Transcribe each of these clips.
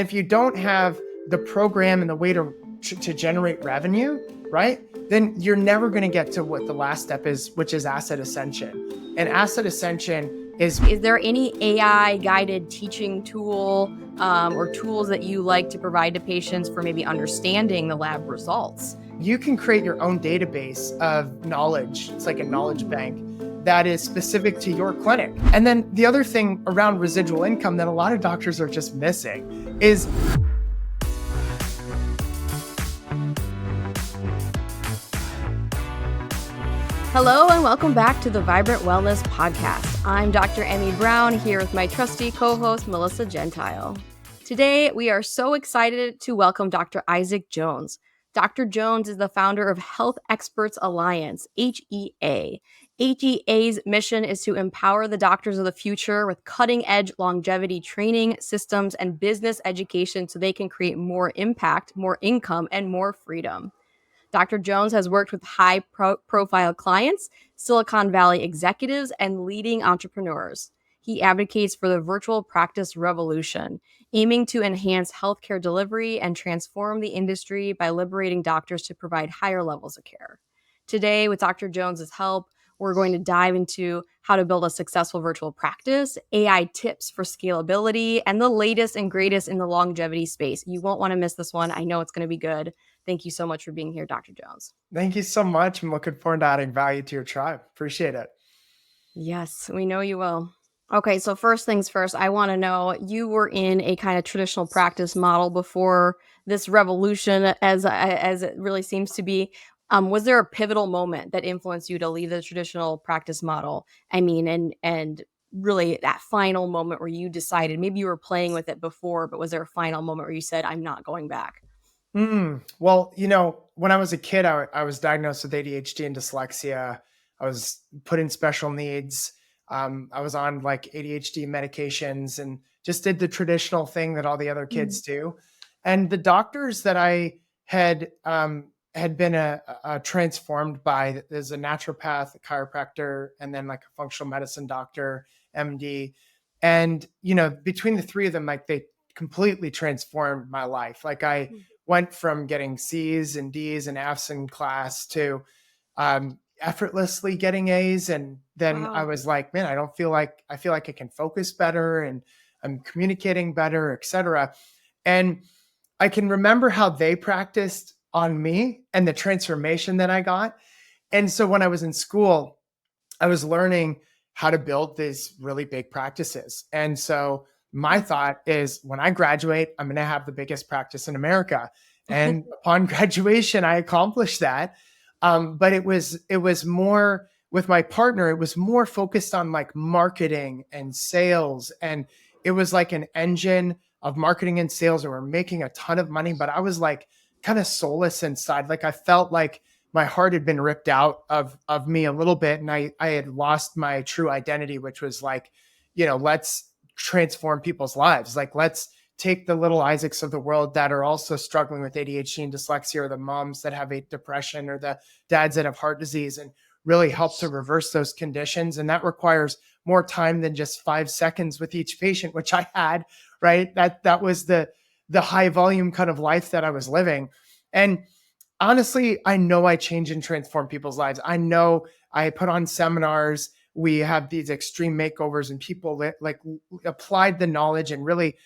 If you don't have the program and the way to generate revenue, right, then you're never going to get to what the last step is, which is asset ascension. And asset ascension is there any AI guided teaching tool or tools that you like to provide to patients for maybe understanding the lab results? You can create your own database of knowledge. It's like a knowledge bank that is specific to your clinic. And then the other thing around residual income that a lot of doctors are just missing is Hello and welcome back to the Vibrant Wellness Podcast. I'm Dr. Emmie Brown here with my trusty co-host Melissa Gentile. Today we are so excited to welcome Dr. Isaac Jones. Dr. Jones is the founder of Health Experts Alliance, HEA. HEA's mission is to empower the doctors of the future with cutting-edge longevity training, systems, and business education so they can create more impact, more income, and more freedom. Dr. Jones has worked with high-profile clients, Silicon Valley executives, and leading entrepreneurs. He advocates for the virtual practice revolution, aiming to enhance healthcare delivery and transform the industry by liberating doctors to provide higher levels of care. Today, with Dr. Jones's help, we're going to dive into how to build a successful virtual practice, AI tips for scalability, and the latest and greatest in the longevity space. You won't want to miss this one. I know it's going to be good. Thank you so much for being here, Dr. Jones. Thank you so much. I'm looking forward to adding value to your tribe. Appreciate it. Yes, we know you will. Okay, so first things first, I want to know, you were in a kind of traditional practice model before this revolution, as it really seems to be. Was there a pivotal moment that influenced you to leave the traditional practice model? I mean, and really that final moment where you decided, maybe you were playing with it before, but was there a final moment where you said, I'm not going back? Well, when I was a kid, I was diagnosed with ADHD and dyslexia. I was put in special needs. I was on like ADHD medications and just did the traditional thing that all the other kids do. And the doctors that I had been transformed by, there's a naturopath, a chiropractor, and then like a functional medicine doctor, MD. And, between the three of them, like they completely transformed my life. Like I went from getting C's and D's and F's in class to effortlessly getting A's. And then I was like, man, I feel like I can focus better and I'm communicating better, et cetera. And I can remember how they practiced on me and the transformation that I got. And so when I was in school, I was learning how to build these really big practices. And so my thought is when I graduate, I'm going to have the biggest practice in America. And upon graduation, I accomplished that. But it was more with my partner. It was more focused on like marketing and sales. And it was like an engine of marketing and sales, and we're making a ton of money. But I was like kind of soulless inside. Like I felt like my heart had been ripped out of me a little bit. And I had lost my true identity, which was like, let's transform people's lives. Like, let's take the little Isaacs of the world that are also struggling with ADHD and dyslexia, or the moms that have depression, or the dads that have heart disease, and really help to reverse those conditions. And that requires more time than just 5 seconds with each patient, which I had, right? That was the high volume kind of life that I was living. And honestly, I know I change and transform people's lives. I know I put on seminars. We have these extreme makeovers, and people like applied the knowledge and really,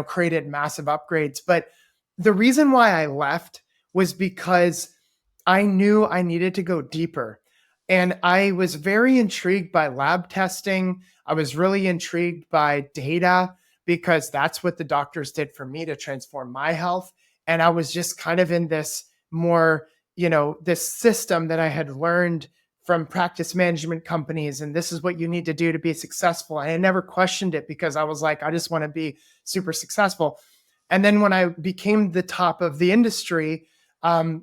created massive upgrades. But the reason why I left was because I knew I needed to go deeper. And I was very intrigued by lab testing. I was really intrigued by data, because that's what the doctors did for me to transform my health. And I was just kind of in this more, this system that I had learned from practice management companies. And this is what you need to do to be successful. And I never questioned it, because I was like, I just want to be super successful. And then when I became the top of the industry, all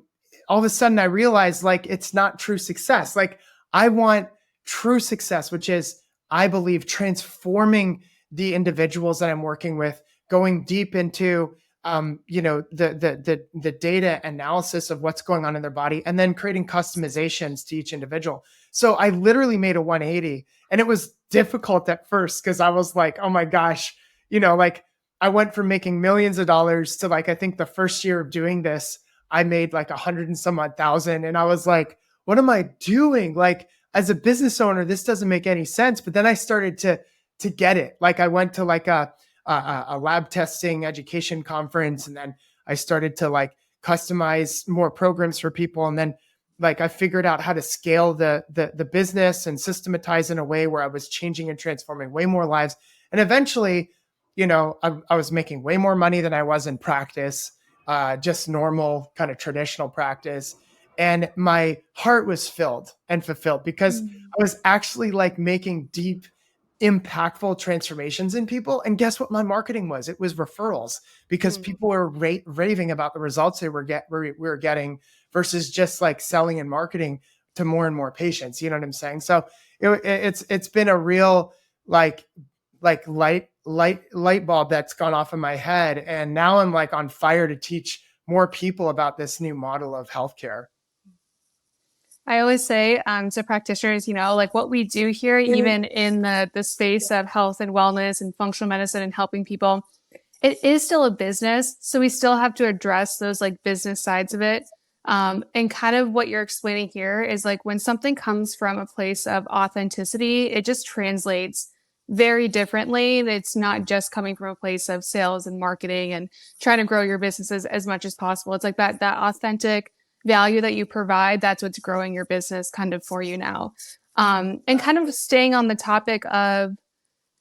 of a sudden I realized like, it's not true success. Like I want true success, which is, I believe, transforming the individuals that I'm working with, going deep into the data analysis of what's going on in their body, and then creating customizations to each individual. So I literally made a 180, and it was difficult at first, because I was like, oh my gosh, like I went from making millions of dollars to like, I think the first year of doing this, I made like 100 and some odd thousand. And I was like, what am I doing? Like, as a business owner, this doesn't make any sense. But then I started to get it. Like I went to like a lab testing education conference, and then I started to like customize more programs for people. And then like I figured out how to scale the business and systematize in a way where I was changing and transforming way more lives. And eventually, I was making way more money than I was in practice, just normal kind of traditional practice. And my heart was filled and fulfilled because I was actually like making deep, impactful transformations in people. And guess what my marketing was? It was referrals, because people were raving about the results we were getting versus just like selling and marketing to more and more patients. You know what I'm saying? So it's been a real like light bulb that's gone off in my head. And now I'm like on fire to teach more people about this new model of healthcare. I always say to practitioners, like what we do here, even in the space of health and wellness and functional medicine and helping people, it is still a business. So we still have to address those like business sides of it. And kind of what you're explaining here is like when something comes from a place of authenticity, it just translates very differently. It's not just coming from a place of sales and marketing and trying to grow your businesses as much as possible. It's like that authentic value that you provide, that's what's growing your business kind of for you now. And kind of staying on the topic of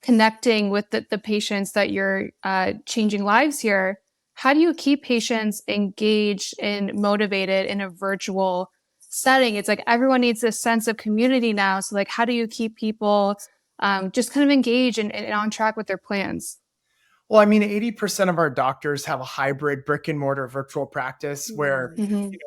connecting with the patients that you're changing lives here, how do you keep patients engaged and motivated in a virtual setting? It's like everyone needs this sense of community now. So like, how do you keep people just kind of engaged and on track with their plans? Well, I mean, 80% of our doctors have a hybrid brick and mortar virtual practice where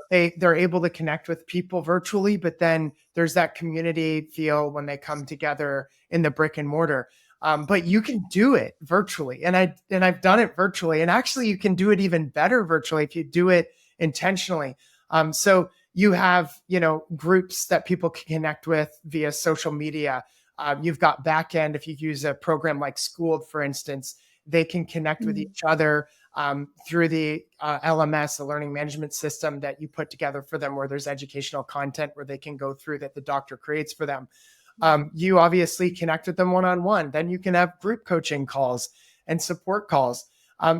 they're able to connect with people virtually, but then there's that community feel when they come together in the brick and mortar. But you can do it virtually, and I've done it virtually, and actually you can do it even better virtually if you do it intentionally. So you have groups that people can connect with via social media. You've got backend if you use a program like Schooled, for instance. They can connect with each other through the LMS, the learning management system that you put together for them, where there's educational content where they can go through that the doctor creates for them. You obviously connect with them one-on-one. Then you can have group coaching calls and support calls.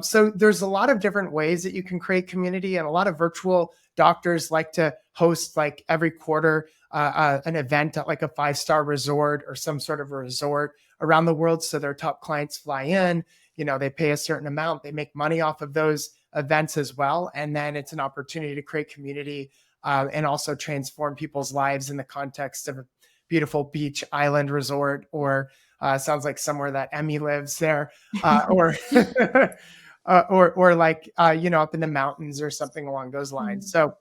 So there's a lot of different ways that you can create community, and a lot of virtual doctors like to host like every quarter an event at like a 5-star resort or some sort of a resort around the world. So their top clients fly in, they pay a certain amount, they make money off of those events as well. And then it's an opportunity to create community and also transform people's lives in the context of a beautiful beach island resort, or sounds like somewhere that Emmie lives there, or like up in the mountains or something along those lines. So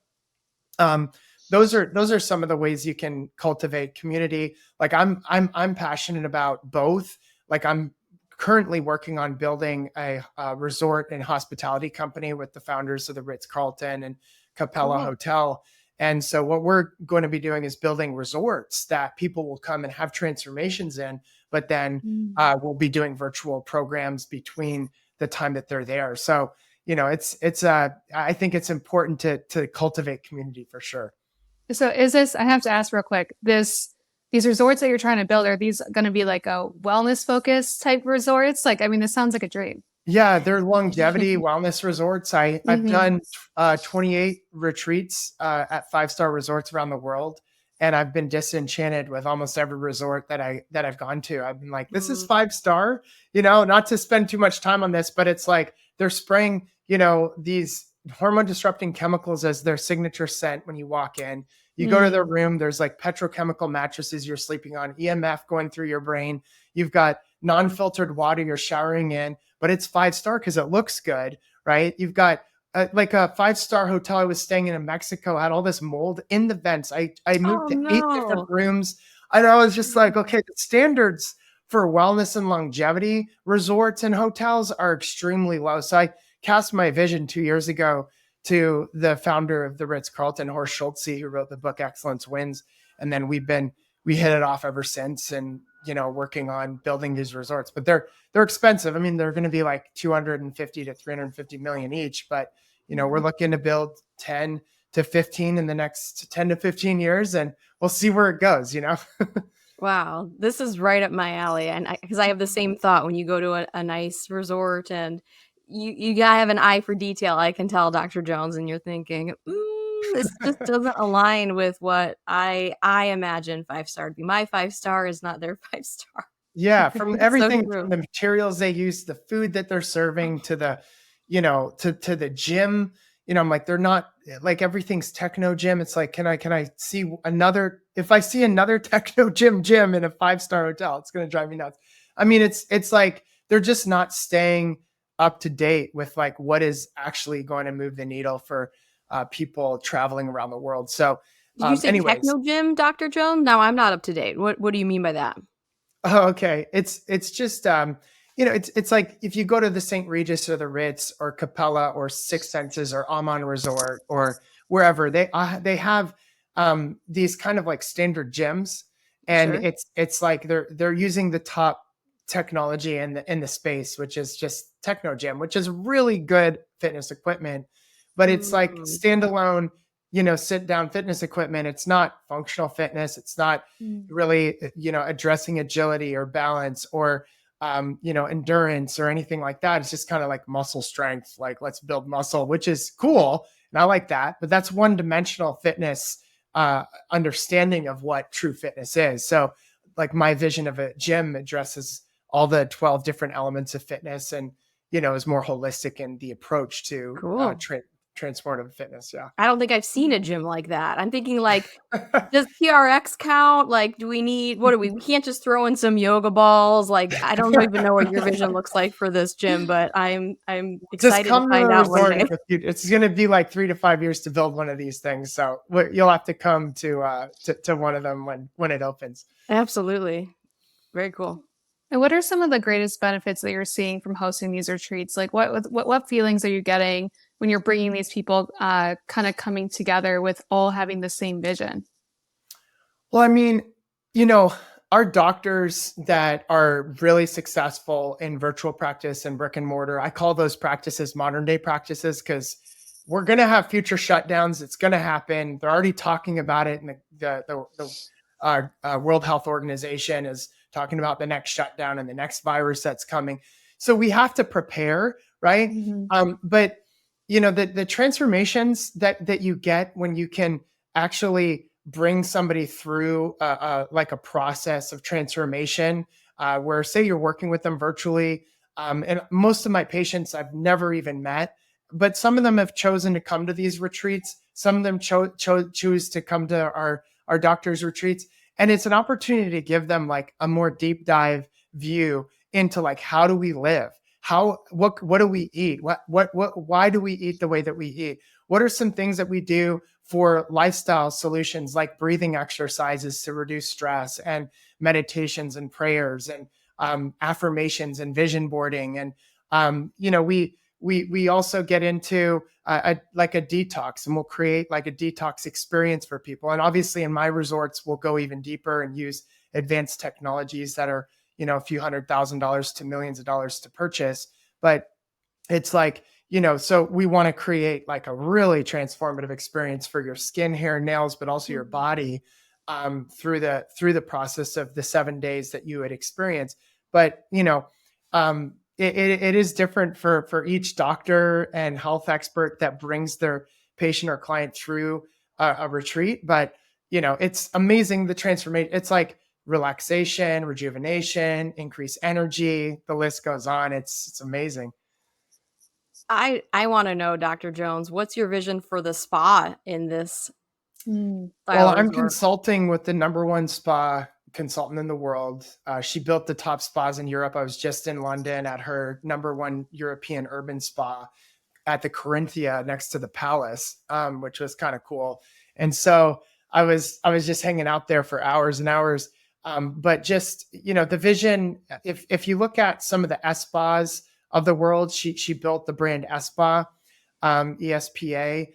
those are some of the ways you can cultivate community. Like I'm passionate about both. Like I'm currently working on building a resort and hospitality company with the founders of the Ritz-Carlton and Capella Hotel. And so what we're going to be doing is building resorts that people will come and have transformations in, but then we'll be doing virtual programs between the time that they're there. So, I think it's important to cultivate community for sure. So is this, I have to ask real quick, these resorts that you're trying to build, are these going to be like a wellness focused type resorts? Like, I mean, this sounds like a dream. Yeah, they're longevity wellness resorts. I've done 28 retreats at 5-star resorts around the world, and I've been disenchanted with almost every resort that I've gone to. I've been like, this is 5-star, not to spend too much time on this, but it's like they're spraying, these hormone disrupting chemicals as their signature scent when you walk in. You go to their room, there's like petrochemical mattresses you're sleeping on, EMF going through your brain. You've got non-filtered water you're showering in, but it's 5-star because it looks good, right? You've got like a 5-star hotel I was staying in Mexico had all this mold in the vents. I moved to 8 different rooms, and I was just like, okay, the standards for wellness and longevity resorts and hotels are extremely low. So I cast my vision 2 years ago to the founder of the Ritz-Carlton, Horst Schulze, who wrote the book Excellence Wins. And then we hit it off ever since. And, working on building these resorts, but they're expensive. I mean, they're going to be like 250 to 350 million each, but we're looking to build 10 to 15 in the next 10 to 15 years, and we'll see where it goes. Wow, this is right up my alley, and because I have the same thought when you go to a nice resort and you gotta have an eye for detail. I can tell, Dr. Jones, and you're thinking, this just doesn't align with what I imagine 5-star to be. My 5-star is not their 5-star. Yeah, from So everything, true. from the materials they use, the food that they're serving, to the, to the gym. I'm like, they're not like, everything's techno gym. It's like, can I see another? If I see another techno gym in a 5-star hotel, it's gonna drive me nuts. I mean, it's like they're just not staying up to date with like what is actually going to move the needle for people traveling around the world. So, Did you say anyways. techno gym, Dr. Jones? Now I'm not up to date. What do you mean by that? Oh, okay. It's just it's like if you go to the St. Regis or the Ritz or Capella or Six Senses or Aman Resort or wherever, they have these kind of like standard gyms, and Sure. it's like they're using the top technology in the space, which is just techno gym, which is really good fitness equipment, but it's like Mm. standalone, sit down fitness equipment. It's not functional fitness. It's not really, addressing agility or balance or, endurance or anything like that. It's just kind of like muscle strength. Like, let's build muscle, which is cool. And I like that, but that's one dimensional fitness understanding of what true fitness is. So like my vision of a gym addresses all the 12 different elements of fitness and, is more holistic in the approach to Cool. transformative fitness. Yeah. I don't think I've seen a gym like that. I'm thinking like, does TRX count? Like, do we need, what do we can't just throw in some yoga balls? Like, I don't even know what your vision looks like for this gym, but I'm Just excited to come to find the out one resort. day. It's going to be like 3 to 5 years to build one of these things. So you'll have to come to one of them when it opens. Absolutely. Very cool. And what are some of the greatest benefits that you're seeing from hosting these retreats? Like what feelings are you getting when you're bringing these people kind of coming together with all having the same vision? Well, I mean, our doctors that are really successful in virtual practice and brick and mortar, I call those practices modern day practices because we're going to have future shutdowns. It's going to happen. They're already talking about it. And the World Health Organization is talking about the next shutdown and the next virus that's coming. So we have to prepare, right? But the transformations that you get when you can actually bring somebody through like a process of transformation, where say you're working with them virtually, and most of my patients I've never even met, but some of them have chosen to come to these retreats. Some of them choose to come to our doctors' retreats. And it's an opportunity to give them like a more deep dive view into like, how do we live? What do we eat? Why do we eat the way that we eat? What are some things that we do for lifestyle solutions like breathing exercises to reduce stress, and meditations and prayers and affirmations and vision boarding? And, we also get into like a detox, and we'll create like a detox experience for people. And obviously in my resorts, we'll go even deeper and use advanced technologies that are, a few $100,000 to millions of dollars to purchase. But it's like, so we want to create like a really transformative experience for your skin, hair, nails, but also your body, through the process of the 7 days that you would experience. But, it is different for each doctor and health expert that brings their patient or client through a retreat. But, it's amazing, the transformation. It's like relaxation, rejuvenation, increased energy. The list goes on. It's amazing. I want to know, Dr. Jones, what's your vision for the spa in this style Well, I'm resort? consulting with the number one spa consultant in the world. She built the top spas in Europe. I was just in London at her number one European urban spa at the Corinthia next to the Palace, which was kind of cool. And so I was just hanging out there for hours and hours. But just, the vision, if you look at some of the spas of the world, she built the brand Espa, ESPA.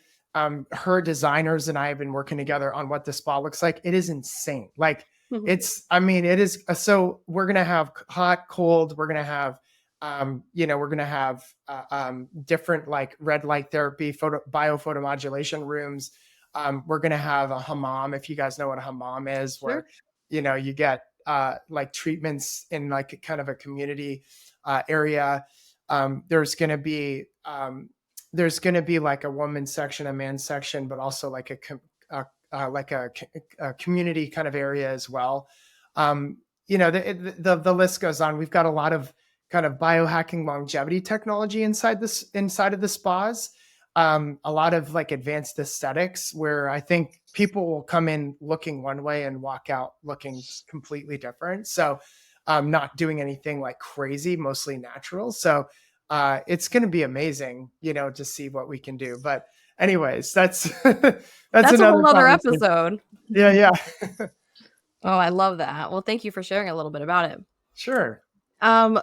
Her designers and I have been working together on what the spa looks like. It is insane. Like I mean, it is. So we're going to have hot, cold. We're going to have, we're going to have different like red light therapy, biophotomodulation rooms. We're going to have a hammam, if you guys know what a hammam is, Sure. where, you get like treatments in like kind of a community area. There's going to be like a woman's section, a man's section, but also like a community kind of area as well. The list goes on. We've got a lot of kind of biohacking longevity technology inside of the spas. A lot of like advanced aesthetics where I think people will come in looking one way and walk out looking completely different. So not doing anything like crazy, mostly natural. So it's going to be amazing, to see what we can do. But anyways, that's That's a another whole other conversation. episode. Yeah. Oh, I love that. Well, thank you for sharing a little bit about it. Sure.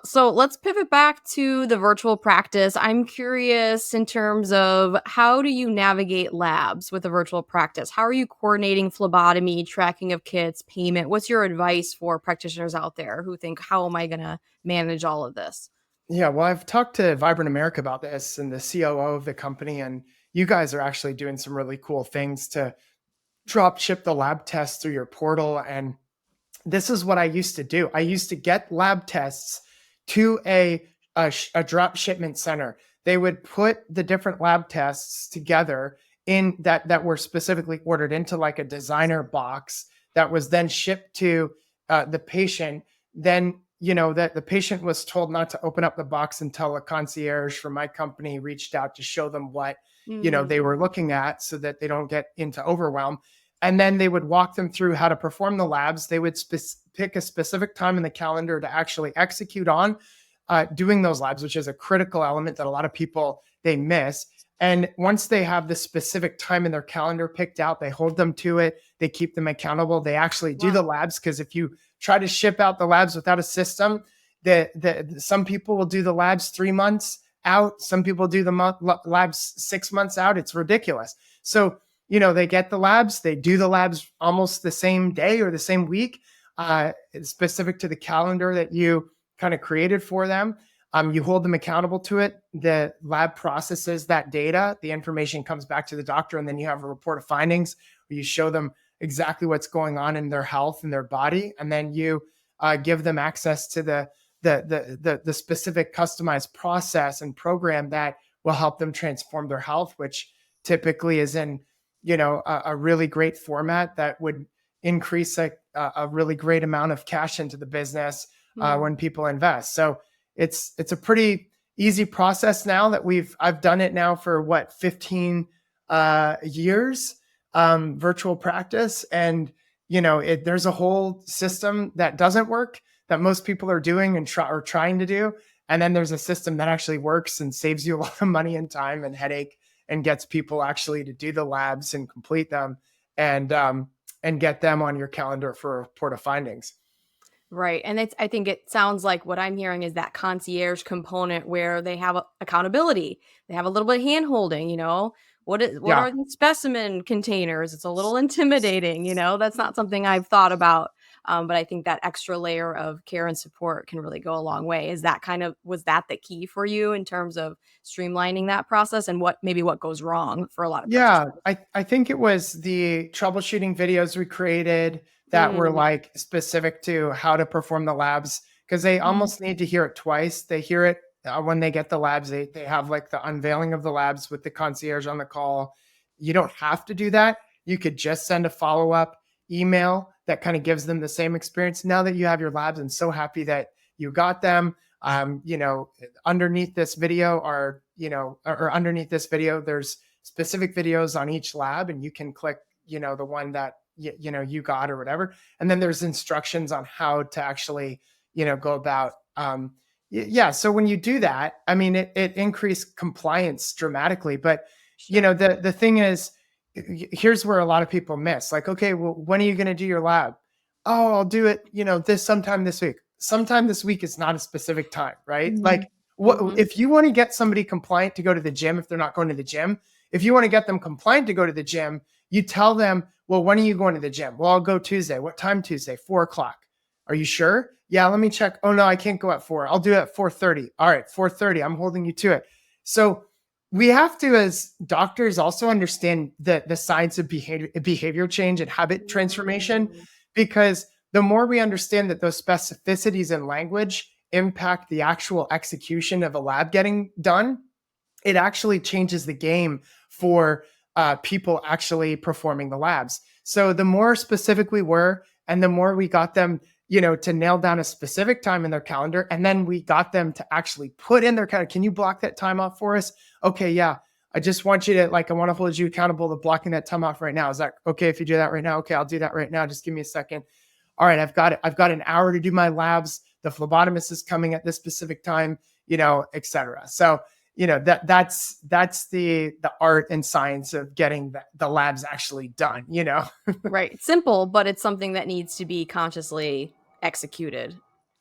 So let's pivot back to the virtual practice. I'm curious in terms of how do you navigate labs with a virtual practice? How are you coordinating phlebotomy, tracking of kits, payment? What's your advice for practitioners out there who think, how am I going to manage all of this? Yeah, well, I've talked to Vibrant America about this and the COO of the company, and you guys are actually doing some really cool things to drop ship the lab tests through your portal. And this is what I used to do. I used to get lab tests to a drop shipment center. They would put the different lab tests together in that were specifically ordered into like a designer box that was then shipped to the patient. Then, that the patient was told not to open up the box until a concierge from my company reached out to show them what, they were looking at so that they don't get into overwhelm. And then they would walk them through how to perform the labs. They would pick a specific time in the calendar to actually execute on doing those labs, which is a critical element that a lot of people, they miss. And once they have the specific time in their calendar picked out, they hold them to it. They keep them accountable. They actually do the labs, because if you try to ship out the labs without a system, some people will do the labs 3 months out. Some people do the labs 6 months out. It's ridiculous. So, they get the labs, they do the labs almost the same day or the same week, specific to the calendar that you kind of created for them. You hold them accountable to it. The lab processes that data. The information comes back to the doctor, and then you have a report of findings where you show them exactly what's going on in their health and their body, and then you give them access to the specific customized process and program that will help them transform their health, which typically is in a really great format that would increase a really great amount of cash into the business when people invest. So it's a pretty easy process now that I've done it now for 15 years, virtual practice. And, there's a whole system that doesn't work that most people are doing and are trying to do. And then there's a system that actually works and saves you a lot of money and time and headache, and gets people actually to do the labs and complete them and get them on your calendar for a report of findings. Right. And I think it sounds like what I'm hearing is that concierge component where they have accountability. They have a little bit of hand holding, what are these specimen containers? It's a little intimidating, that's not something I've thought about. But I think that extra layer of care and support can really go a long way. Was that the key for you in terms of streamlining that process, and what goes wrong for a lot of people? Yeah, I think it was the troubleshooting videos we created that were like specific to how to perform the labs, because they almost need to hear it twice. They hear it when they get the labs. They have like the unveiling of the labs with the concierge on the call. You don't have to do that. You could just send a follow-up email that kind of gives them the same experience now that you have your labs, and so happy that you got them. Underneath this video or underneath this video, there's specific videos on each lab, and you can click, the one that you got or whatever. And then there's instructions on how to actually, go about, so when you do that, I mean, it increased compliance dramatically, but the thing is, here's where a lot of people miss. Like, okay, well, when are you going to do your lab? Oh, I'll do it, sometime this week. Sometime this week is not a specific time, right? Like, if you want to get somebody compliant to go to the gym, if they're not going to the gym, if you want to get them compliant to go to the gym, You tell them, well, when are you going to the gym? Well, I'll go Tuesday. What time Tuesday? 4 o'clock. Are you sure? Yeah, let me check. Oh no, I can't go at 4. I'll do it at 4:30. All right, 4:30. I'm holding you to it. So we have to, as doctors, also understand the science of behavior change and habit transformation, Mm. because the more we understand that those specificities in language impact the actual execution of a lab getting done, it actually changes the game for people actually performing the labs. So the more specific we were, and the more we got them, to nail down a specific time in their calendar, and then we got them to actually put in their calendar. Can you block that time off for us? Okay, yeah. I just want you to, I want to hold you accountable to blocking that time off right now. Is that okay if you do that right now? Okay, I'll do that right now. Just give me a second. All right, I've got it. I've got an hour to do my labs. The phlebotomist is coming at this specific time, et cetera. So, that's the art and science of getting the labs actually done. Right. Simple, but it's something that needs to be consciously executed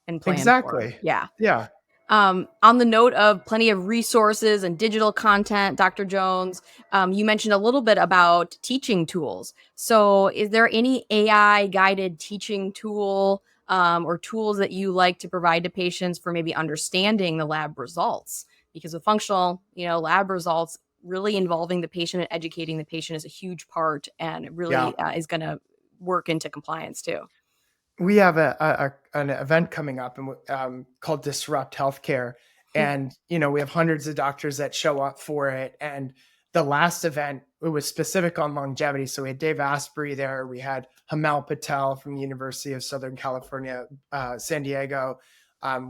and planned for. Exactly. Yeah. Yeah. On the note of plenty of resources and digital content, Dr. Jones, you mentioned a little bit about teaching tools. So is there any AI guided teaching tool or tools that you like to provide to patients for maybe understanding the lab results? Because with functional, lab results, really involving the patient and educating the patient is a huge part, and it Yeah. really is going to work into compliance too. We have an event coming up called Disrupt Healthcare. And, we have hundreds of doctors that show up for it. And the last event, it was specific on longevity. So we had Dave Asprey there. We had Hamal Patel from the University of Southern California, San Diego.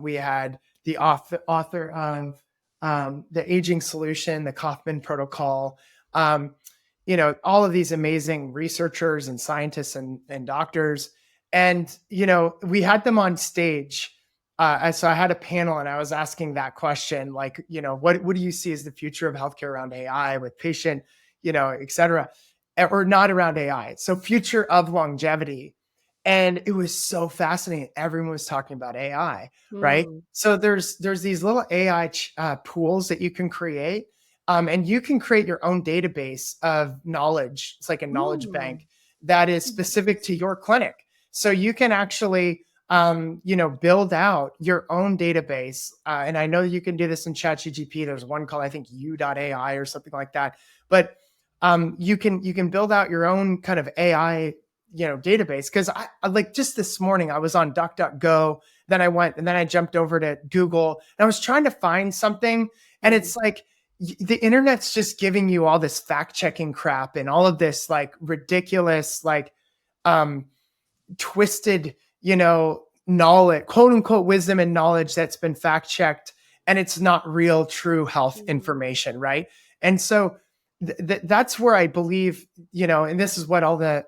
We had the author of The Aging Solution, the Kaufman Protocol. All of these amazing researchers and scientists and doctors. And, we had them on stage. So I had a panel and I was asking that question, what do you see as the future of healthcare around AI with patient, et cetera, or not around AI. So future of longevity. And it was so fascinating. Everyone was talking about AI, right? Mm. So there's these little AI pools that you can create. And you can create your own database of knowledge. It's like a knowledge bank that is specific to your clinic. So you can actually, build out your own database. And I know you can do this in ChatGPT. There's one called, I think, u.ai or something like that. But you can build out your own kind of AI, database. Because I like just this morning, I was on DuckDuckGo. Then I jumped over to Google. And I was trying to find something. And it's like, the internet's just giving you all this fact checking crap and all of this ridiculous, twisted, knowledge, quote unquote, wisdom and knowledge that's been fact checked, and it's not real, true health information, right? And so that's where I believe, and this is what all the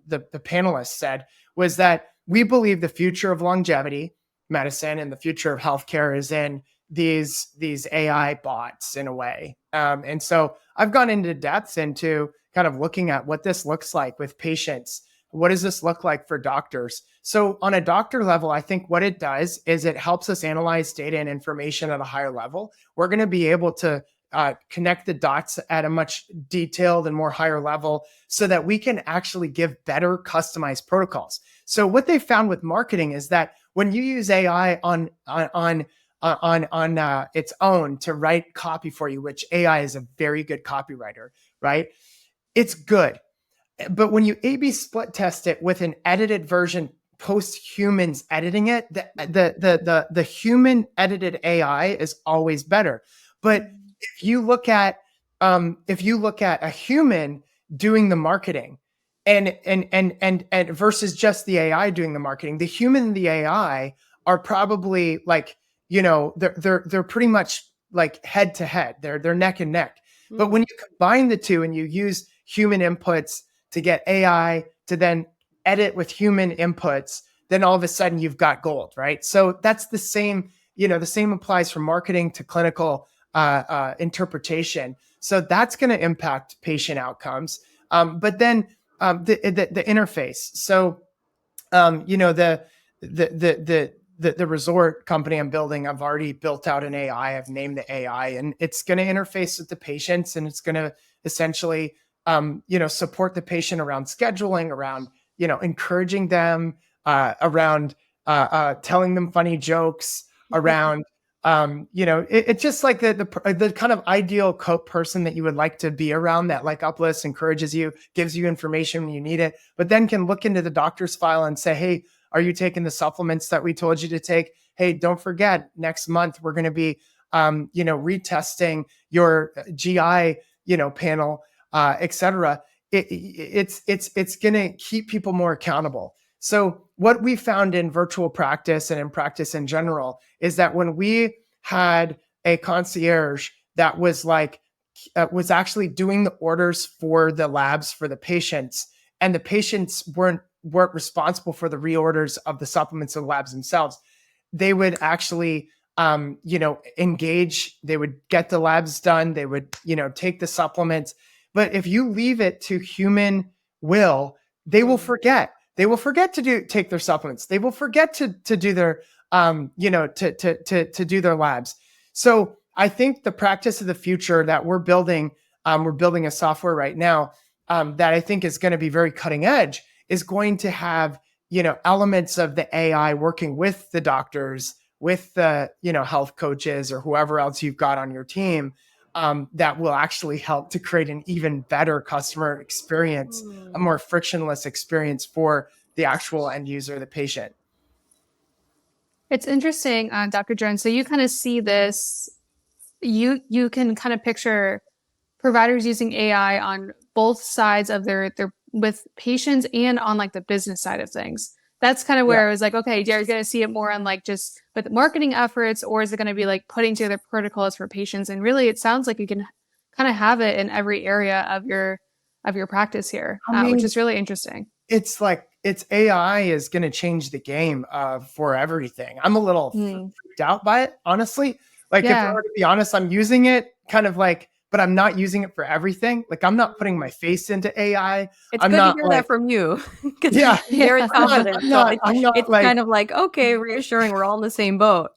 panelists said, was that we believe the future of longevity medicine and the future of healthcare is in these AI bots in a way. And so I've gone into depth into kind of looking at what this looks like with patients. What does this look like for doctors? So on a doctor level, I think what it does is it helps us analyze data and information at a higher level. We're going to be able to connect the dots at a much detailed and more higher level so that we can actually give better customized protocols. So what they found with marketing is that when you use AI on its own to write copy for you, which AI is a very good copywriter, right? It's good. But when you A/B split test it with an edited version, post humans editing it, the human edited AI is always better. But if you look at a human doing the marketing and versus just the AI doing the marketing, the human and the AI are probably they're pretty much like head to head. They're neck and neck. But when you combine the two and you use human inputs to get AI to then edit with human inputs, then all of a sudden you've got gold, right? So that's the same, the same applies from marketing to clinical interpretation. So that's going to impact patient outcomes. But then the interface. So, the resort company I'm building, I've already built out an AI. I've named the AI, and it's going to interface with the patients, and it's going to essentially support the patient around scheduling, around, encouraging them, around telling them funny jokes, around, it's just like the kind of ideal person that you would like to be around, that like uplifts, encourages you, gives you information when you need it, but then can look into the doctor's file and say, hey, are you taking the supplements that we told you to take? Hey, don't forget, next month we're going to be, retesting your GI, panel, et cetera. It's going to keep people more accountable. So what we found in virtual practice and in practice in general is that when we had a concierge that was was actually doing the orders for the labs for the patients, and the patients weren't responsible for the reorders of the supplements and labs themselves, they would actually engage, they would get the labs done, they would, take the supplements. But if you leave it to human will, they will forget. They will forget to take their supplements. They will forget to do their, to do their labs. So I think the practice of the future that we're building a software right now that I think is going to be very cutting edge, is going to have, elements of the AI working with the doctors, with the, health coaches or whoever else you've got on your team, that will actually help to create an even better customer experience, a more frictionless experience for the actual end user, the patient. It's interesting, Dr. Jones. So you kind of see this, you can kind of picture providers using AI on both sides of their with patients and on like the business side of things. That's kind of where I was like, okay, you're going to see it more on like just with marketing efforts, or is it going to be like putting together protocols for patients? And really, it sounds like you can kind of have it in every area of your practice here, which is really interesting. It's AI is going to change the game for everything. I'm a little freaked out by it, honestly. Like, if I were to be honest, I'm using it kind of like, but I'm not using it for everything. Like, I'm not putting my face into AI. It's good to hear that from you. Yeah. Very confident. It's kind of like, okay, reassuring, we're all in the same boat.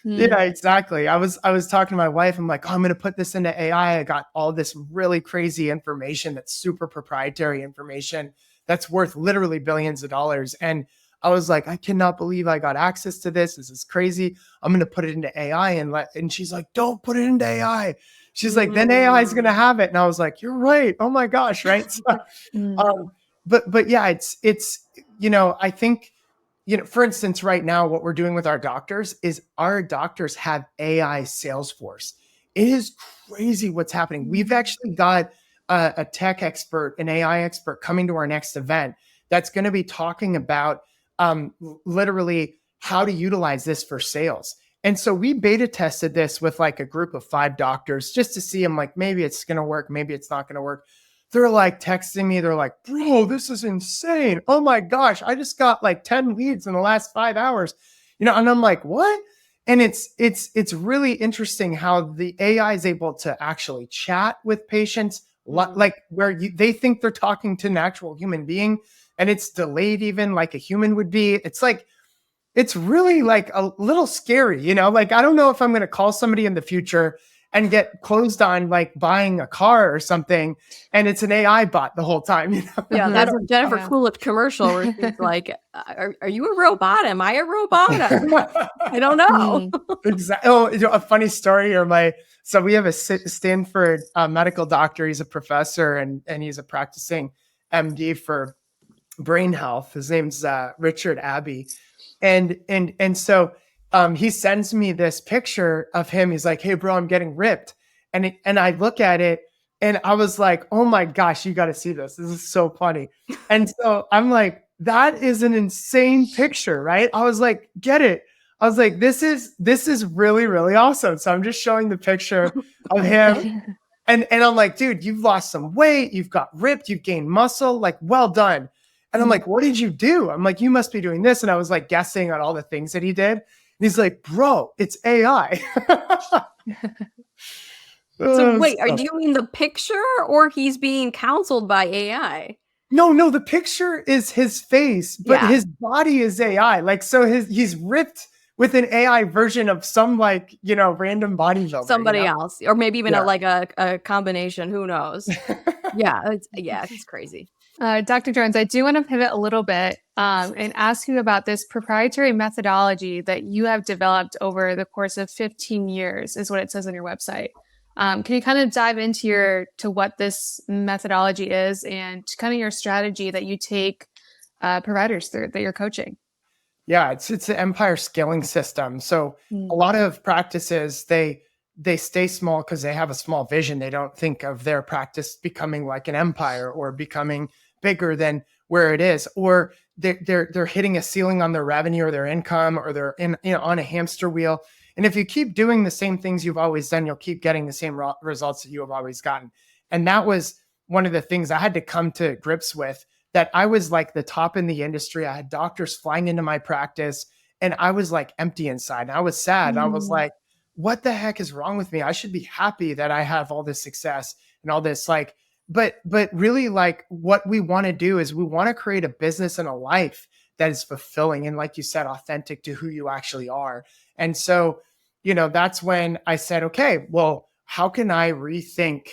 Yeah, exactly. I was talking to my wife. I'm like, oh, I'm going to put this into AI. I got all this really crazy information that's super proprietary information that's worth literally billions of dollars. And I was like, I cannot believe I got access to this. This is crazy. I'm going to put it into AI. And she's like, don't put it into AI. She's like, then AI is going to have it. And I was like, you're right. Oh my gosh. Right. So, but yeah, it's, I think, for instance, right now, what we're doing with our doctors is our doctors have AI Salesforce. It is crazy what's happening. We've actually got a tech expert, an AI expert coming to our next event that's going to be talking about literally how to utilize this for sales. And so we beta tested this with like a group of 5 doctors just to see them, like, maybe it's going to work, maybe it's not going to work. They're like texting me. They're like, bro, this is insane. Oh my gosh. I just got like 10 leads in the last 5 hours, and I'm like, what? And it's really interesting how the AI is able to actually chat with patients, like where they think they're talking to an actual human being, and it's delayed even like a human would be. It's like, it's really like a little scary, like, I don't know if I'm going to call somebody in the future and get closed on like buying a car or something, and it's an AI bot the whole time. Yeah, that's a Jennifer Coolidge commercial where she's like, are you a robot? Am I a robot? I don't know. Exactly. Oh, a funny story. So we have a Stanford medical doctor. He's a professor and he's a practicing MD for brain health. His name's Richard Abbey. And so he sends me this picture of him. He's like, hey, bro, I'm getting ripped. And I look at it and I was like, oh my gosh, you got to see this. This is so funny. And so I'm like, that is an insane picture, right? I was like, get it. I was like, this is really, really awesome. So I'm just showing the picture of him. And I'm like, dude, you've lost some weight. You've got ripped. You've gained muscle. Like, well done. And I'm like, what did you do? I'm like, you must be doing this. And I was like guessing on all the things that he did. And he's like, bro, it's AI. So wait, do you mean the picture, or he's being counseled by AI? No, the picture is his face, but his body is AI. Like, so he's ripped with an AI version of some random bodybuilder. Somebody else, or maybe even a combination. Who knows? It's crazy. Dr. Jones, I do want to pivot a little bit and ask you about this proprietary methodology that you have developed over the course of 15 years, is what it says on your website. Can you kind of dive into what this methodology is and kind of your strategy that you take providers through that you're coaching? Yeah, it's the Empire scaling system. So a lot of practices, they stay small because they have a small vision. They don't think of their practice becoming like an empire or becoming bigger than where it is, or they're hitting a ceiling on their revenue or their income, or they're on a hamster wheel. And if you keep doing the same things you've always done, you'll keep getting the same results that you have always gotten. And that was one of the things I had to come to grips with, that I was like the top in the industry. I had doctors flying into my practice and I was like empty inside. And I was sad. And I was like, what the heck is wrong with me? I should be happy that I have all this success and all this, like, but really, like, what we want to do is we want to create a business and a life that is fulfilling. And like you said, authentic to who you actually are. And so, that's when I said, okay, well, how can I rethink,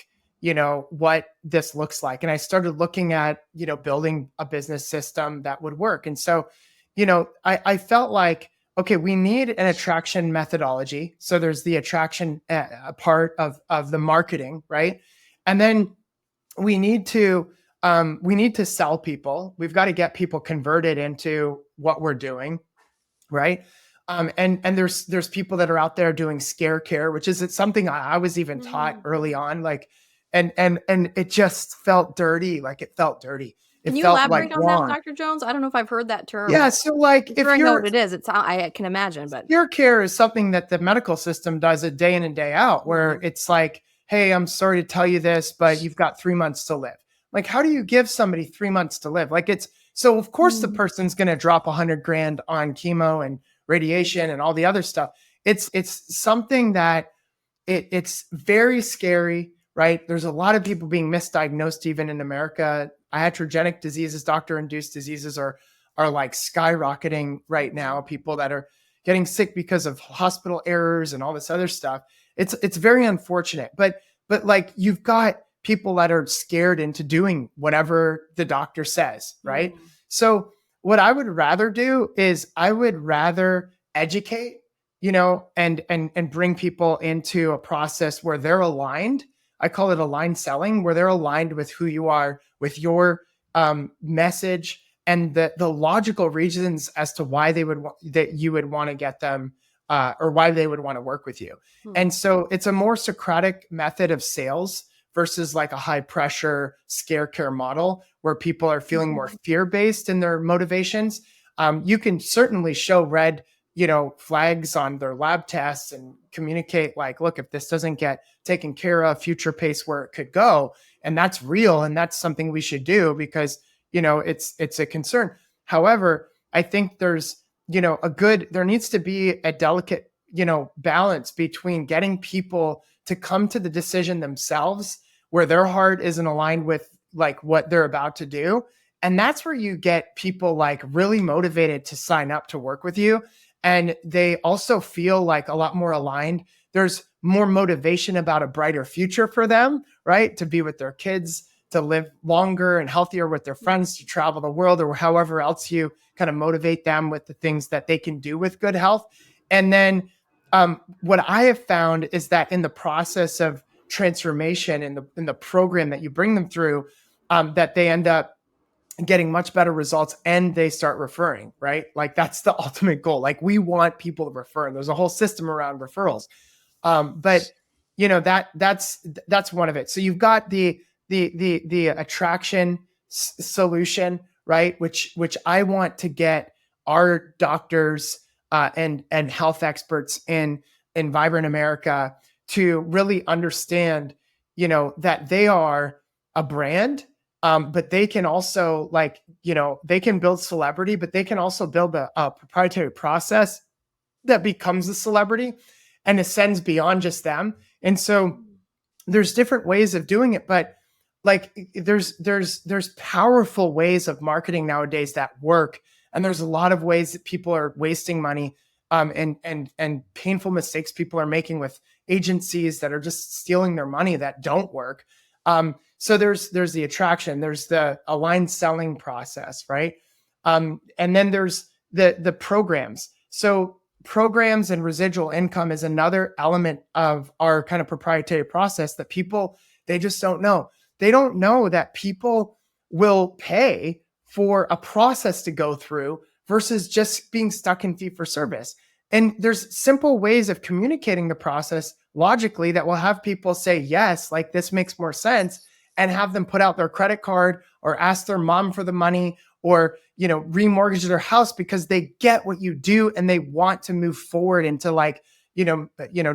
what this looks like? And I started looking at, building a business system that would work. And so, I felt like, okay, we need an attraction methodology. So there's the attraction part of the marketing, right? And then we need to sell people. We've got to get people converted into what we're doing, right? And there's people that are out there doing scare care, which is something I was even taught early on, like, and it just felt dirty. Like, it felt dirty. Can you elaborate on that, Dr. Jones? I don't know if I've heard that term. Yeah. So like, if I know what it is, I can imagine, but scare care is something that the medical system does a day in and day out, where it's like, hey, I'm sorry to tell you this, but you've got 3 months to live. Like, how do you give somebody 3 months to live? Like, so of course the person's going to drop $100,000 on chemo and radiation and all the other stuff. It's something that it's very scary, right? There's a lot of people being misdiagnosed, even in America. Iatrogenic diseases, doctor-induced diseases are like skyrocketing right now. People that are getting sick because of hospital errors and all this other stuff. It's very unfortunate, but like, you've got people that are scared into doing whatever the doctor says, right? So what I would rather do is I would rather educate, and bring people into a process where they're aligned. I call it aligned selling, where they're aligned with who you are, with your message, and the logical reasons as to why you would want to get them, or why they would want to work with you. And so it's a more Socratic method of sales versus like a high pressure scare care model, where people are feeling more fear-based in their motivations. You can certainly show red, flags on their lab tests and communicate like, look, if this doesn't get taken care of, future pace where it could go. And that's real. And that's something we should do because, it's a concern. However, I think there's, there needs to be a delicate, balance between getting people to come to the decision themselves, where their heart isn't aligned with like what they're about to do. And that's where you get people like really motivated to sign up to work with you. And they also feel like a lot more aligned. There's more motivation about a brighter future for them, right? To be with their kids, to live longer and healthier with their friends, to travel the world, or however else you kind of motivate them with the things that they can do with good health. And then what I have found is that in the process of transformation, in the program that you bring them through, that they end up getting much better results and they start referring, right? Like, that's the ultimate goal. Like, we want people to refer, and there's a whole system around referrals. But that's one of it. So you've got the attraction solution, right? Which I want to get our doctors and health experts in Vibrant America to really understand, that they are a brand, but they can also they can build celebrity, but they can also build a proprietary process that becomes a celebrity and ascends beyond just them. And so there's different ways of doing it, but like there's powerful ways of marketing nowadays that work. And there's a lot of ways that people are wasting money, and painful mistakes people are making with agencies that are just stealing their money that don't work. So there's the attraction, there's the aligned selling process, right? And then there's the programs. So programs and residual income is another element of our kind of proprietary process that people, they just don't know. They don't know that people will pay for a process to go through versus just being stuck in fee for service. And there's simple ways of communicating the process logically that will have people say, yes, like this makes more sense, and have them put out their credit card or ask their mom for the money, or, remortgage their house because they get what you do and they want to move forward into like,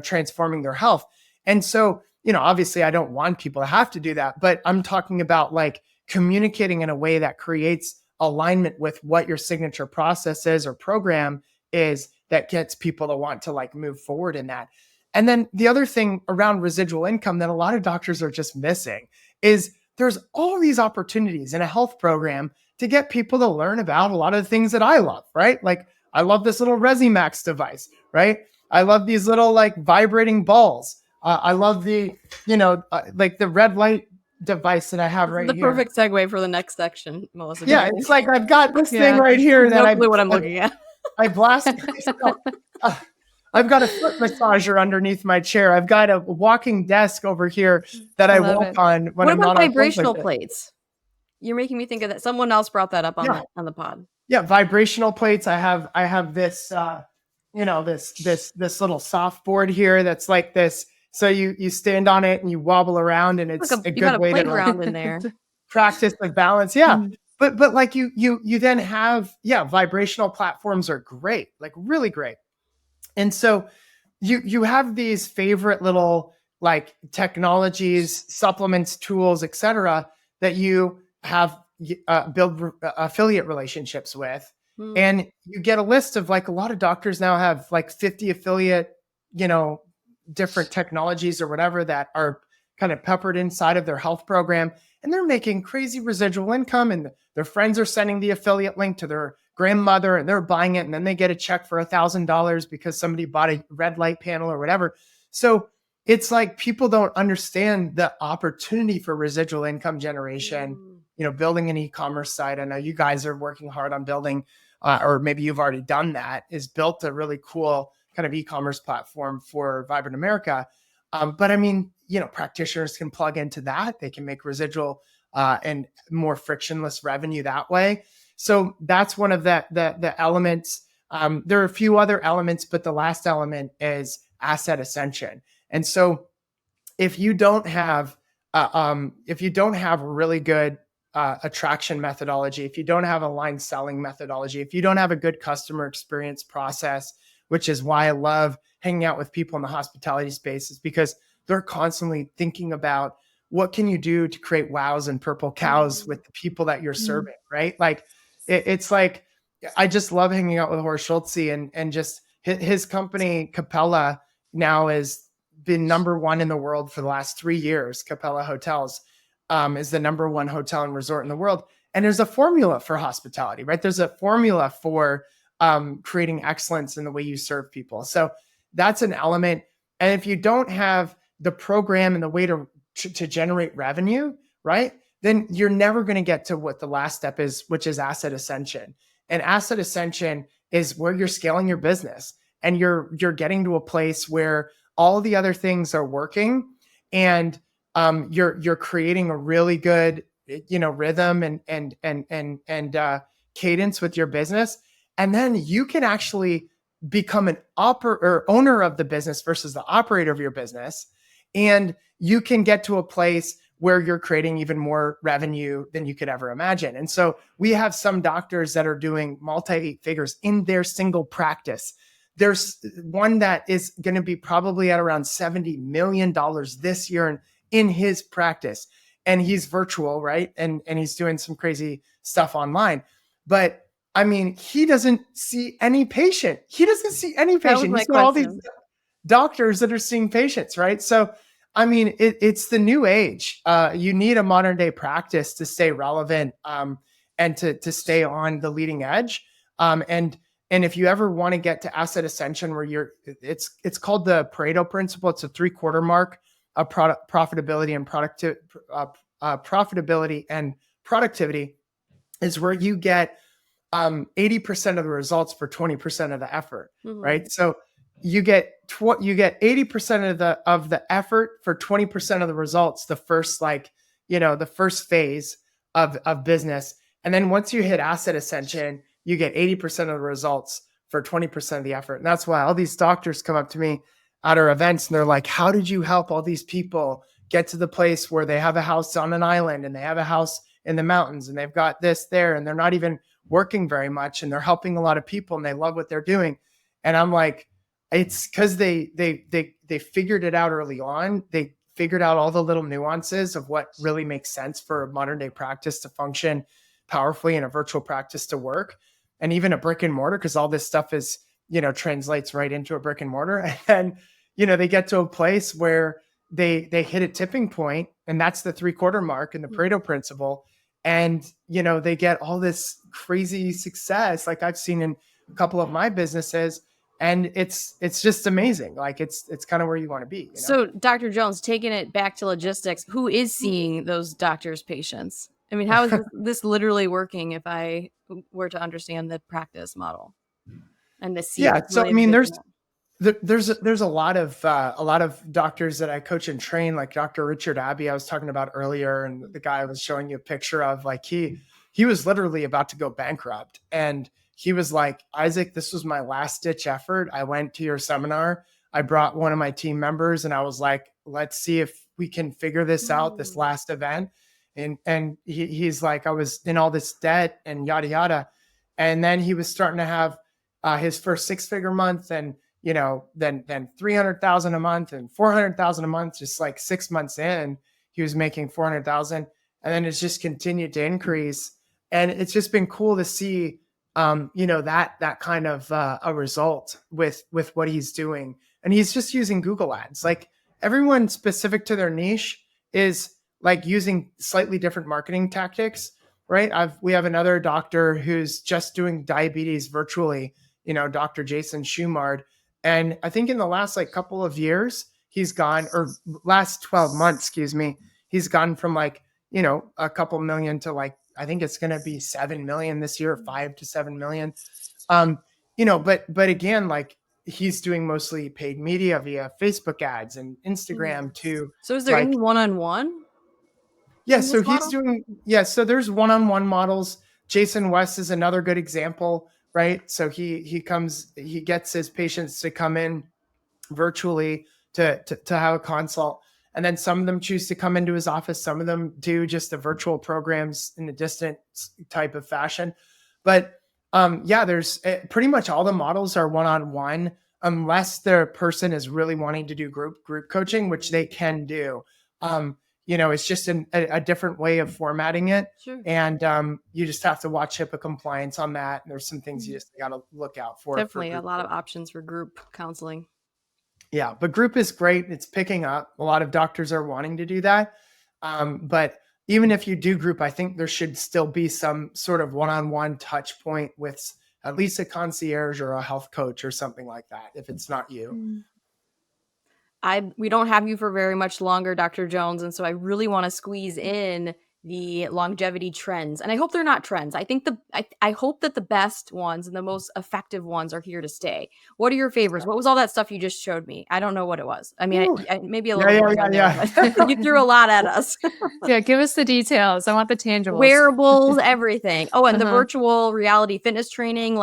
transforming their health. And so, obviously I don't want people to have to do that, but I'm talking about like communicating in a way that creates alignment with what your signature process is or program is, that gets people to want to like move forward in that. And then the other thing around residual income that a lot of doctors are just missing is there's all these opportunities in a health program to get people to learn about a lot of the things that I love, right? Like I love this little Resimax device, right? I love these little like vibrating balls. I love the, like the red light device that I have right The here. perfect segue for the next section, Melissa. Yeah, it's like I've got this thing right here that No clue what I'm looking at. I blast. I've got a foot massager underneath my chair. I've got a walking desk over here that I walk on when I'm not on. What about vibrational plates? You're making me think of that. Someone else brought that up on the pod. Yeah, vibrational plates. I have this, this little soft board here that's like this. So you stand on it and you wobble around, and it's a good way to playground in there. Practice like balance. Yeah. But like you then have, vibrational platforms are great, like really great. And so you have these favorite little like technologies, supplements, tools, etc., that you have build affiliate relationships with. And you get a list of like, a lot of doctors now have like 50 affiliate, different technologies or whatever that are kind of peppered inside of their health program. And they're making crazy residual income, and their friends are sending the affiliate link to their grandmother and they're buying it. And then they get a check for $1,000 because somebody bought a red light panel or whatever. So it's like people don't understand the opportunity for residual income generation, building an e-commerce site. I know you guys are working hard on building, or maybe you've already done that, is built a really cool kind of e-commerce platform for Vibrant America. But I mean, practitioners can plug into that. They can make residual and more frictionless revenue that way. So that's one of the elements. There are a few other elements, but the last element is asset ascension. And so if you don't have a really good attraction methodology, if you don't have aligned selling methodology, if you don't have a good customer experience process, which is why I love hanging out with people in the hospitality space, is because they're constantly thinking about what can you do to create wows and purple cows with the people that you're serving, right? Like it's like, I just love hanging out with Horst Schulze, and just his company Capella now has been number one in the world for the last 3 years. Capella Hotels is the number one hotel and resort in the world. And there's a formula for hospitality, right? There's a formula for creating excellence in the way you serve people. So that's an element. And if you don't have the program and the way to generate revenue, right, then you're never going to get to what the last step is, which is asset ascension. And asset ascension is where you're scaling your business and you're getting to a place where all the other things are working, and you're creating a really good, rhythm and cadence with your business. And then you can actually become an owner of the business versus the operator of your business. And you can get to a place where you're creating even more revenue than you could ever imagine. And so we have some doctors that are doing multi-eight figures in their single practice. There's one that is going to be probably at around $70 million this year in his practice. And he's virtual, right? And he's doing some crazy stuff online. But I mean, he doesn't see any patient. He's got all these doctors that are seeing patients, right? So, I mean, it's the new age. You need a modern day practice to stay relevant and to stay on the leading edge. And if you ever want to get to asset ascension, where it's called the Pareto principle. It's a 3/4 mark. profitability and profitability and productivity is where you get 80% of the results for 20% of the effort, right? So you get 80% of the effort for 20% of the results, the first the first phase of business. And then once you hit asset ascension, you get 80% of the results for 20% of the effort. And that's why all these doctors come up to me at our events and they're like, how did you help all these people get to the place where they have a house on an island and they have a house in the mountains and they've got this there and they're not even working very much and they're helping a lot of people and they love what they're doing? And I'm like, it's because they figured it out early on. They figured out all the little nuances of what really makes sense for a modern day practice to function powerfully and a virtual practice to work, and even a brick and mortar, because all this stuff is, translates right into a brick and mortar. And then, they get to a place where they hit a tipping point, and that's the 3/4 mark in the Pareto principle. And, they get all this crazy success like I've seen in a couple of my businesses. And it's just amazing. Like it's kind of where you want to be. So Dr. Jones, taking it back to logistics, who is seeing those doctors' patients? I mean, how is this literally working if I were to understand the practice model and the seat? Yeah. So, I mean, there's a lot of doctors that I coach and train, like Dr. Richard Abbey, I was talking about earlier. And the guy I was showing you a picture of, like he was literally about to go bankrupt. And he was like, Isaac, this was my last ditch effort. I went to your seminar. I brought one of my team members and I was like, let's see if we can figure this out, this last event. And he's like, I was in all this debt and yada, yada. And then he was starting to have his first 6-figure month and, then 300,000 a month and 400,000 a month, just like 6 months in, he was making 400,000. And then it's just continued to increase. And it's just been cool to see that kind of a result with what he's doing. And he's just using Google Ads. Like everyone specific to their niche is like using slightly different marketing tactics, right? We have another doctor who's just doing diabetes virtually, Dr. Jason Schumard. And I think in the last couple of years, last 12 months, he's gone from a couple million to I think it's going to be 7 million this year, 5 to 7 million. But again, he's doing mostly paid media via Facebook ads and Instagram too. So is there any one-on-one? Yeah. So so there's one-on-one models. Jason West is another good example, right? So he gets his patients to come in virtually to have a consult. And then some of them choose to come into his office. Some of them do just the virtual programs in a distant type of fashion. But there's pretty much all the models are one-on-one, unless the person is really wanting to do group coaching, which they can do. It's just a different way of formatting it. Sure. And you just have to watch HIPAA compliance on that. And there's some things you just got to look out for. Definitely a lot of options for group counseling. Yeah, but group is great. It's picking up. A lot of doctors are wanting to do that. But even if you do group, I think there should still be some sort of one-on-one touch point with at least a concierge or a health coach or something like that, if it's not you. We don't have you for very much longer, Dr. Jones. And so I really want to squeeze in the longevity trends. And I hope they're not trends. I think I hope that the best ones and the most effective ones are here to stay. What are your favorites? What was all that stuff you just showed me? I don't know what it was. I mean, maybe a little bit. There, you threw a lot at us. Yeah, give us the details. I want the tangibles. Wearables, everything. Oh, and the virtual reality fitness training.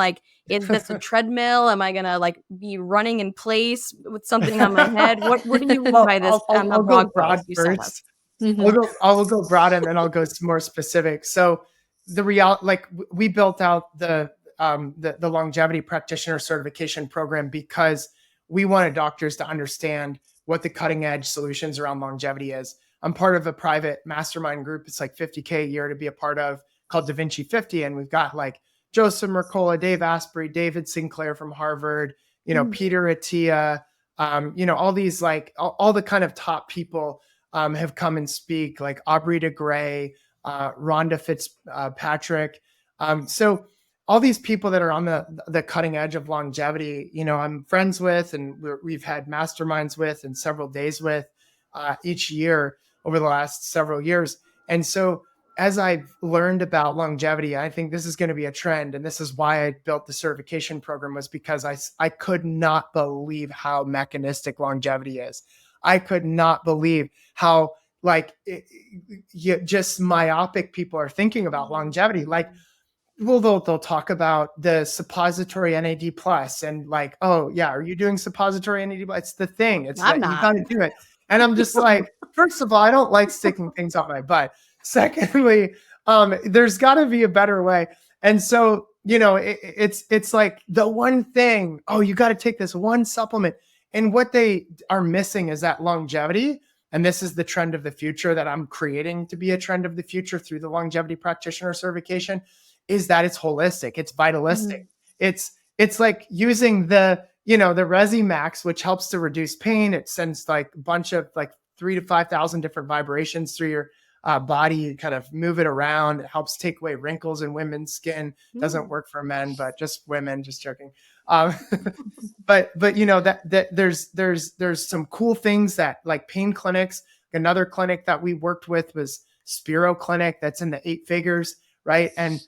Is this a treadmill? Am I gonna be running in place with something on my head? What do you mean by this? I'll go broad first. I'll go broad and then I'll go more specific. So we built out the longevity practitioner certification program because we wanted doctors to understand what the cutting edge solutions around longevity is. I'm part of a private mastermind group. It's like $50K a year to be a part of, called Da Vinci 50. And we've got Joseph Mercola, Dave Asprey, David Sinclair from Harvard, Peter Attia, all these all the kind of top people have come and speak, like Aubrey de Grey, Rhonda Fitzpatrick. So all these people that are on the cutting edge of longevity, I'm friends with, and we've had masterminds with and several days with. each year over the last several years. And so as I've learned about longevity, I think this is going to be a trend. And this is why I built the certification program, was because I could not believe how mechanistic longevity is. I could not believe how just myopic people are thinking about longevity. Like, well, they'll talk about the suppository NAD plus and like, oh yeah, are you doing suppository NAD plus? It's the thing. It's I'm that you not. got to do it. And I'm just like, first of all, I don't like sticking things up my butt. Secondly, there's got to be a better way. And so, it's like the one thing. Oh, you got to take this one supplement. And what they are missing is that longevity. And this is the trend of the future that I'm creating to be a trend of the future through the longevity practitioner certification, is that it's holistic, it's vitalistic. It's like using the Resimax, which helps to reduce pain. It sends like a bunch of like 3,000 to 5,000 different vibrations through your body. You kind of move it around. It helps take away wrinkles in women's skin. Doesn't work for men, but just women. Just joking. But that there's some cool things that, like, pain clinics. Another clinic that we worked with was Spiro Clinic, that's in the 8 figures, right? And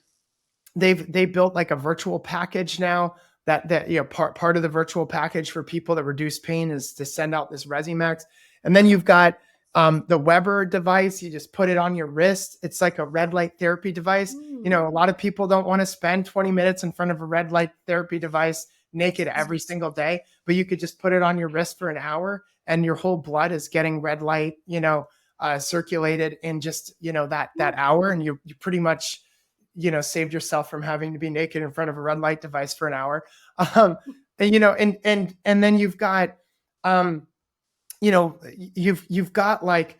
they built like a virtual package now that part of the virtual package for people that reduce pain is to send out this Resimax. And then you've got the Weber device. You just put it on your wrist. It's like a red light therapy device. A lot of people don't want to spend 20 minutes in front of a red light therapy device naked every single day, but you could just put it on your wrist for an hour and your whole blood is getting red light, circulated in just, that hour. And you pretty much, saved yourself from having to be naked in front of a red light device for an hour. And then you've got, you've got like,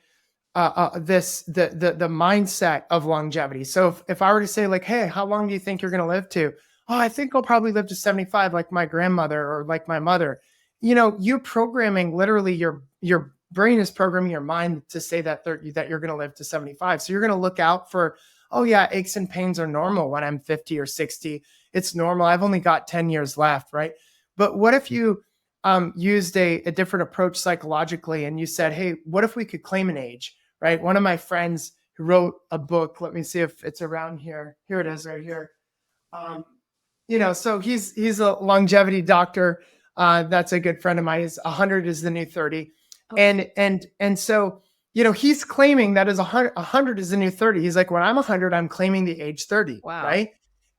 the mindset of longevity. So if I were to say like, hey, how long do you think you're going to live to? Oh, I think I'll probably live to 75, like my grandmother or like my mother. You're programming, literally your brain is programming your mind to say that you're going to live to 75. So you're going to look out for, oh yeah, aches and pains are normal when I'm 50 or 60. It's normal. I've only got 10 years left, right? But what if you used a different approach psychologically and you said, hey, what if we could claim an age, right? One of my friends who wrote a book, let me see if it's around here. Here it is right here. So he's a longevity doctor. That's a good friend of mine. 100 is the new 30. Okay. And so, he's claiming that 100 is the new 30. He's like, when I'm 100, I'm claiming the age 30. Wow. Right.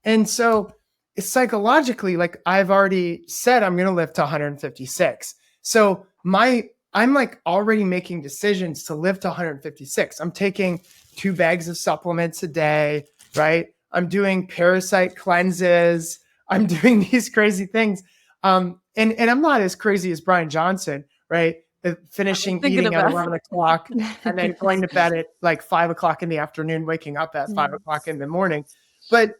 And so it's psychologically, like I've already said, I'm going to live to 156. So I'm like already making decisions to live to 156. I'm taking 2 bags of supplements a day, right? I'm doing parasite cleanses. I'm doing these crazy things. And I'm not as crazy as Brian Johnson, right? Finishing eating at 11 o'clock and then going to bed at like 5 o'clock in the afternoon, waking up at 5 o'clock in the morning. But,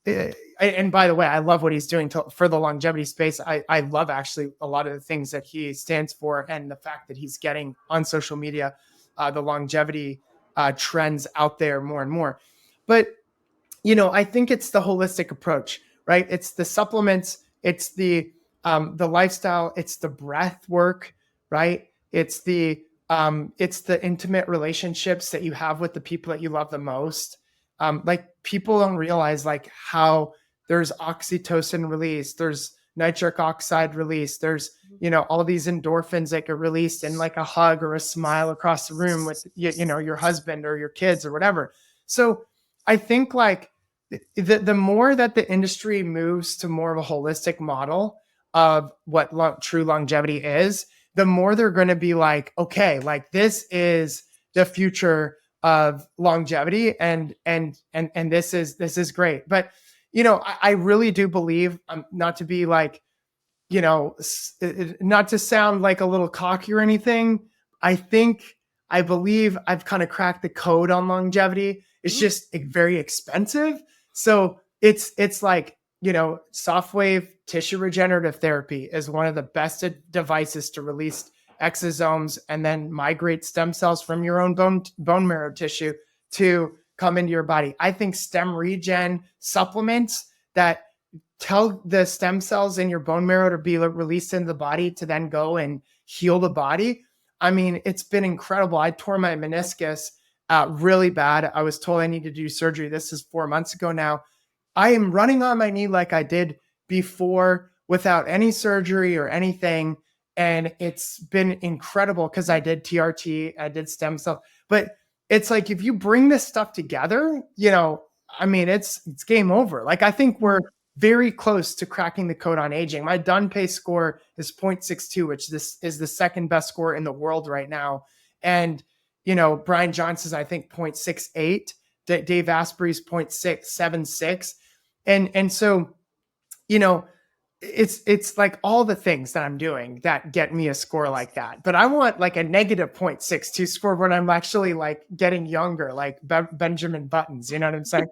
and by the way, I love what he's doing for the longevity space. I love actually a lot of the things that he stands for and the fact that he's getting on social media, the longevity trends out there more and more. But, I think it's the holistic approach, right? It's the supplements, it's the lifestyle, it's the breath work, right? It's the intimate relationships that you have with the people that you love the most. Like, people don't realize like how there's oxytocin release, there's nitric oxide release, there's, all these endorphins that get released in like a hug or a smile across the room with, your husband or your kids or whatever. So I think like the more that the industry moves to more of a holistic model of what true longevity is, the more they're going to be like, okay, like this is the future of longevity, and this is great. But I really do believe, not to be like, not to sound like a little cocky or anything, I believe I've kind of cracked the code on longevity. It's just very expensive. So it's like, soft wave tissue regenerative therapy is one of the best devices to release exosomes and then migrate stem cells from your own bone marrow tissue to come into your body. I think stem regen supplements that tell the stem cells in your bone marrow to be released into the body to then go and heal the body. I mean, it's been incredible. I tore my meniscus really bad. I was told I need to do surgery. This is 4 months ago now. I am running on my knee like I did before without any surgery or anything. And it's been incredible because I did TRT, I did stem cell. But it's like, if you bring this stuff together, I mean, it's game over. Like, I think we're very close to cracking the code on aging. My Dunpay score is 0.62, which this is the second best score in the world right now. And, Brian Johnson's, I think, 0.68, Dave Asprey's 0.676. And so, it's like all the things that I'm doing that get me a score like that. But I want like a negative 0.62 score when I'm actually like getting younger, like Benjamin Buttons. You know what I'm saying?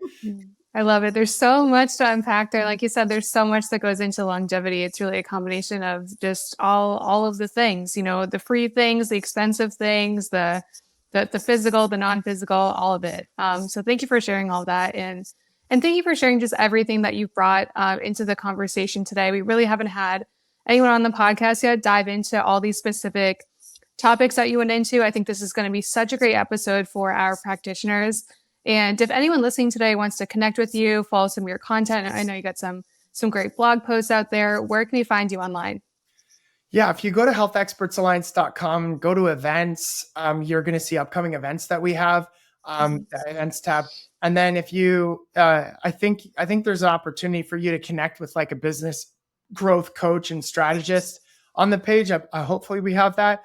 I love it. There's so much to unpack there. Like you said, there's so much that goes into longevity. It's really a combination of just all of the things, the free things, the expensive things, the physical, the non-physical, all of it. So thank you for sharing all that. And thank you for sharing just everything that you've brought into the conversation today. We really haven't had anyone on the podcast yet dive into all these specific topics that you went into. I think this is going to be such a great episode for our practitioners. And if anyone listening today wants to connect with you, follow some of your content, I know you got some great blog posts out there. Where can we find you online? Yeah, if you go to healthexpertsalliance.com, go to events, you're going to see upcoming events that we have, the events tab. And then if you, I think there's an opportunity for you to connect with like a business growth coach and strategist on the page. Hopefully we have that.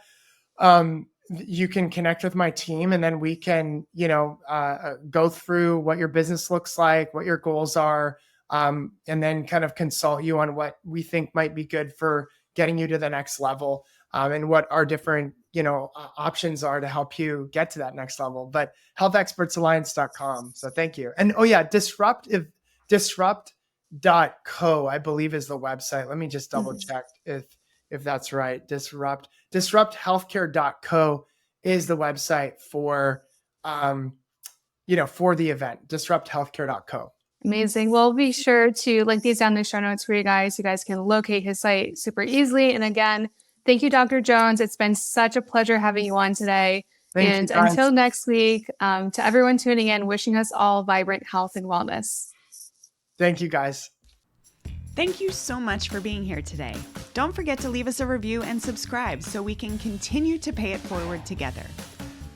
You can connect with my team, and then we can, go through what your business looks like, what your goals are, and then kind of consult you on what we think might be good for getting you to the next level, and what our different, options are to help you get to that next level. But healthexpertsalliance.com. So thank you. And disrupt.co, I believe, is the website. Let me just double check if that's right. Disrupthealthcare.co is the website for, for the event, disrupthealthcare.co. Amazing. We'll be sure to link these down in the show notes for you guys. You guys can locate his site super easily. And again, thank you, Dr. Jones. It's been such a pleasure having you on today. And until next week, to everyone tuning in, wishing us all vibrant health and wellness. Thank you, guys. Thank you so much for being here today. Don't forget to leave us a review and subscribe so we can continue to pay it forward together.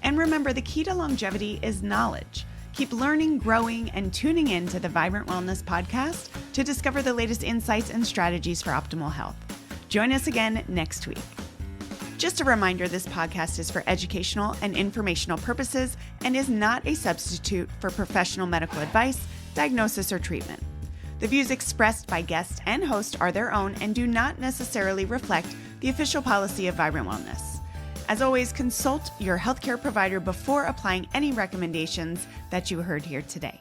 And remember, the key to longevity is knowledge. Keep learning, growing, and tuning in to the Vibrant Wellness podcast to discover the latest insights and strategies for optimal health. Join us again next week. Just a reminder, this podcast is for educational and informational purposes and is not a substitute for professional medical advice, diagnosis, or treatment. The views expressed by guest and host are their own and do not necessarily reflect the official policy of Vibrant Wellness. As always, consult your healthcare provider before applying any recommendations that you heard here today.